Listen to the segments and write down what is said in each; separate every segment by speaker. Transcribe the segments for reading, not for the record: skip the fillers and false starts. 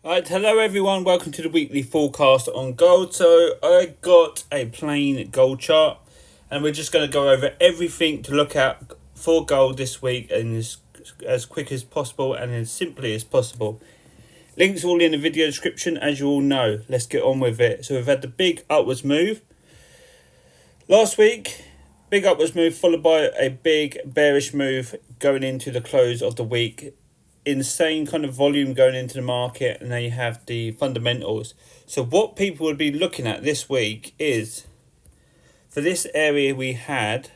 Speaker 1: Right, hello everyone, welcome to the weekly forecast on gold. So I got a plain gold chart and we're just going to go over everything to look at for gold this week and as quick as possible and as simply as possible. Links all in the video description, as you all know. Let's get on with it. So we've had the big upwards move last week, big upwards move followed by a big bearish move going into the close of the week. Insane kind of volume going into the market, and then you have the fundamentals. So what people would be looking at this week is, for this area we had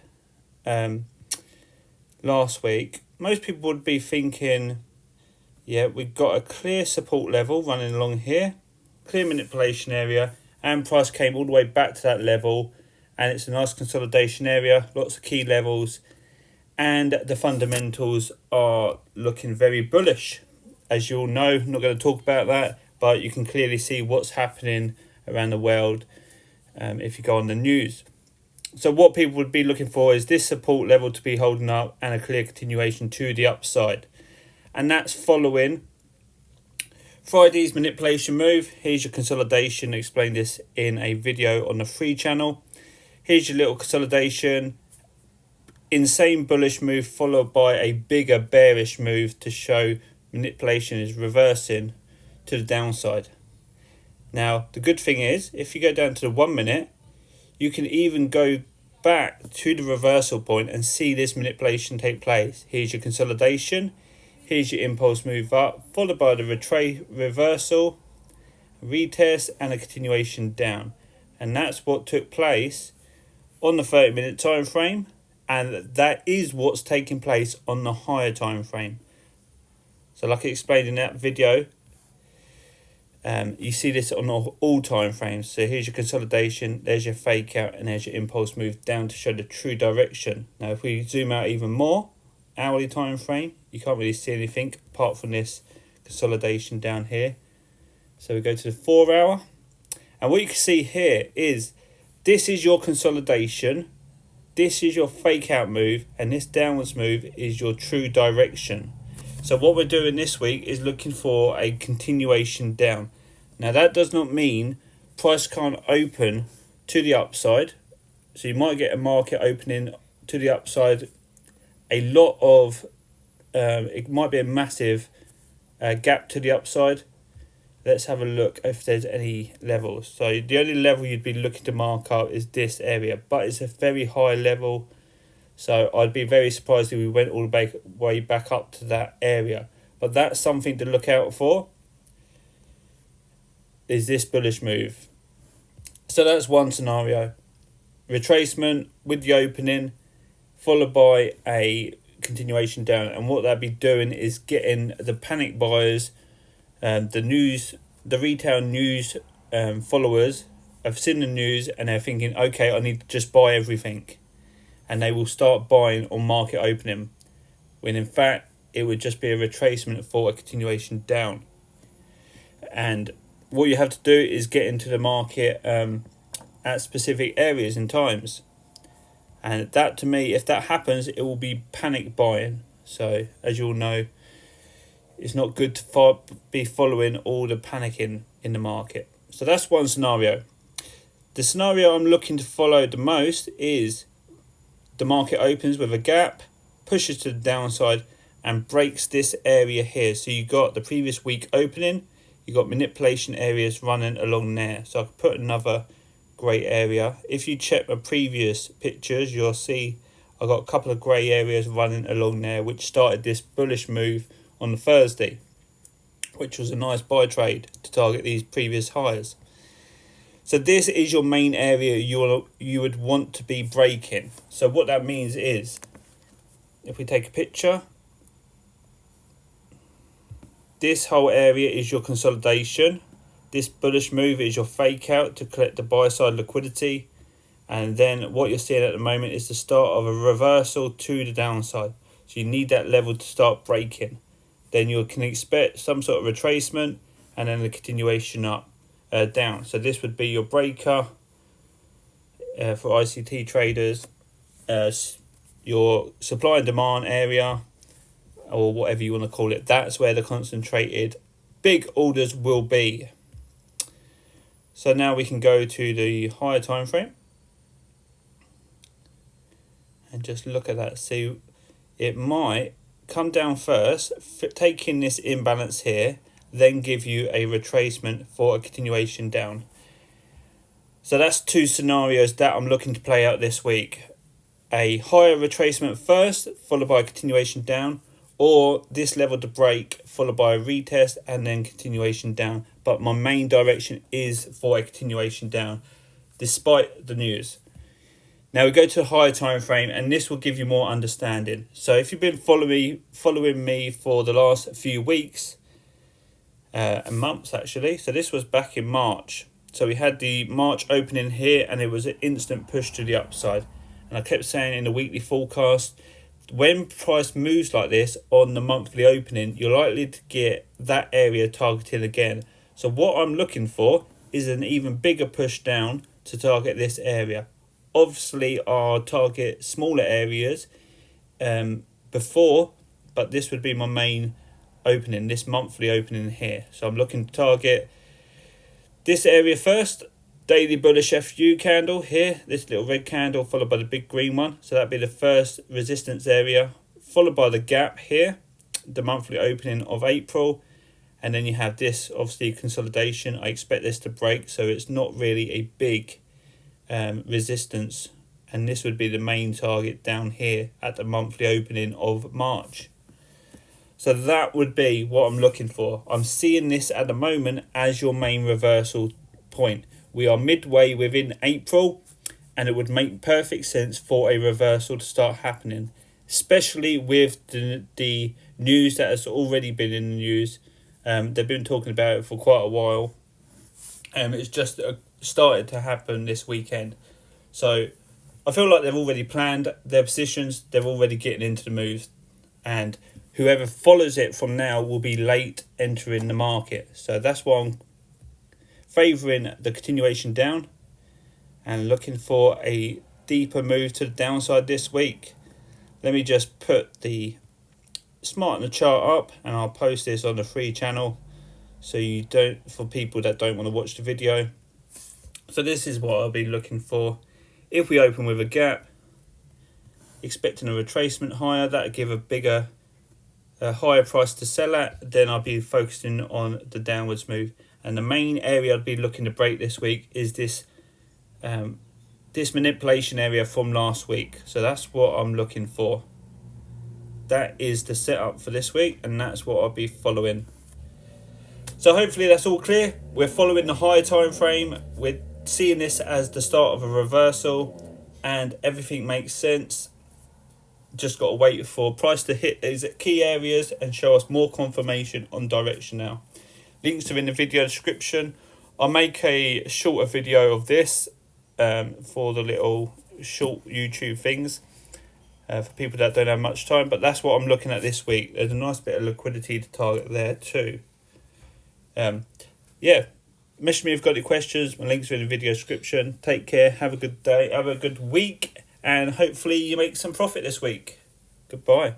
Speaker 1: last week, most people would be thinking, yeah, we've got a clear support level running along here, clear manipulation area, and price came all the way back to that level, and it's a nice consolidation area, lots of key levels, and the fundamentals are looking very bullish. As you all know, I'm not going to talk about that, but you can clearly see what's happening around the world if you go on the news. So what people would be looking for is this support level to be holding up and a clear continuation to the upside. And that's following Friday's manipulation move. Here's your consolidation. I explained this in a video on the free channel. Here's your little consolidation. Insane bullish move followed by a bigger bearish move to show manipulation is reversing to the downside. Now the good thing is, if you go down to the 1 minute, you can even go back to the reversal point and see this manipulation take place. Here's your consolidation, here's your impulse move up followed by the reversal, retest, and a continuation down. And that's what took place on the 30-minute time frame. And that is what's taking place on the higher time frame. So like I explained in that video, you see this on all time frames. So here's your consolidation, there's your fake out, and there's your impulse move down to show the true direction. Now if we zoom out even more, hourly time frame, you can't really see anything apart from this consolidation down here. So we go to the 4 hour, and what you can see here is this is your consolidation. This is your fake out move, and this downwards move is your true direction. So what we're doing this week is looking for a continuation down. Now that does not mean price can't open to the upside. So you might get a market opening to the upside. A lot of, it might be a massive gap to the upside. Let's have a look if there's any levels. So the only level you'd be looking to mark up is this area, but it's a very high level. So I'd be very surprised if we went all the way back up to that area. But that's something to look out for, is this bullish move. So that's one scenario. Retracement with the opening, followed by a continuation down. And what that'd be doing is getting the panic buyers, the retail news followers have seen the news and they're thinking, okay, I need to just buy everything, and they will start buying on market opening, when in fact it would just be a retracement for a continuation down. And what you have to do is get into the market at specific areas and times, and that, to me, if that happens, it will be panic buying. So as you all know, it's not good to be following all the panicking in the market. So that's one scenario. The scenario I'm looking to follow the most is the market opens with a gap, pushes to the downside, and breaks this area here. So you got the previous week opening, you got manipulation areas running along there. So I could put another grey area. If you check my previous pictures, you'll see I got a couple of grey areas running along there, which started this bullish move on the Thursday, which was a nice buy trade to target these previous highs. So this is your main area you would want to be breaking. So what that means is, if we take a picture, this whole area is your consolidation. This bullish move is your fake out to collect the buy side liquidity. And then what you're seeing at the moment is the start of a reversal to the downside. So you need that level to start breaking. Then you can expect some sort of retracement and then a continuation up, down. So this would be your breaker for ICT traders, your supply and demand area, or whatever you want to call it. That's where the concentrated big orders will be. So now we can go to the higher time frame and just look at that. See, it might come down first, taking this imbalance here, then give you a retracement for a continuation down. So that's two scenarios that I'm looking to play out this week. A higher retracement first, followed by a continuation down, or this level to break, followed by a retest and then continuation down. But my main direction is for a continuation down, despite the news. Now we go to a higher time frame, and this will give you more understanding. So if you've been following me for the last few weeks, and months actually, so this was back in March. So we had the March opening here, and it was an instant push to the upside. And I kept saying in the weekly forecast, when price moves like this on the monthly opening, you're likely to get that area targeted again. So what I'm looking for is an even bigger push down to target this area. Obviously, I'll target smaller areas before, but this would be my main opening, this monthly opening here. So I'm looking to target this area first. Daily bullish FU candle here, this little red candle followed by the big green one. So that'd be the first resistance area, followed by the gap here, the monthly opening of April. And then you have this, obviously, consolidation. I expect this to break, so it's not really a big resistance. And this would be the main target down here at the monthly opening of March. So that would be what I'm looking for. I'm seeing this at the moment as your main reversal point. We are midway within April, and it would make perfect sense for a reversal to start happening, especially with the news that has already been in the news. They've been talking about it for quite a while. It's just started to happen this weekend. So I feel like they've already planned their positions. They're already getting into the moves. And whoever follows it from now will be late entering the market. So that's why I'm favouring the continuation down and looking for a deeper move to the downside this week. Let me just put the Smarten the chart up, and I'll post this on the free channel so you don't, for people that don't want to watch the video. So this is what I'll be looking for. If we open with a gap, expecting a retracement higher, that'll give a higher price to sell at, then I'll be focusing on the downwards move. And the main area I'd be looking to break this week is this this manipulation area from last week. So that's what I'm looking for. That is the setup for this week, and that's what I'll be following. So hopefully that's all clear. We're following the higher time frame. We're seeing this as the start of a reversal, and everything makes sense. Just got to wait for price to hit these key areas and show us more confirmation on direction now. Links are in the video description. I'll make a shorter video of this for the little short YouTube things for people that don't have much time. But that's what I'm looking at this week. There's a nice bit of liquidity to target there too. Yeah, message me if you've got any questions. My links are in the video description. Take care. Have a good day. Have a good week. And hopefully you make some profit this week. Goodbye.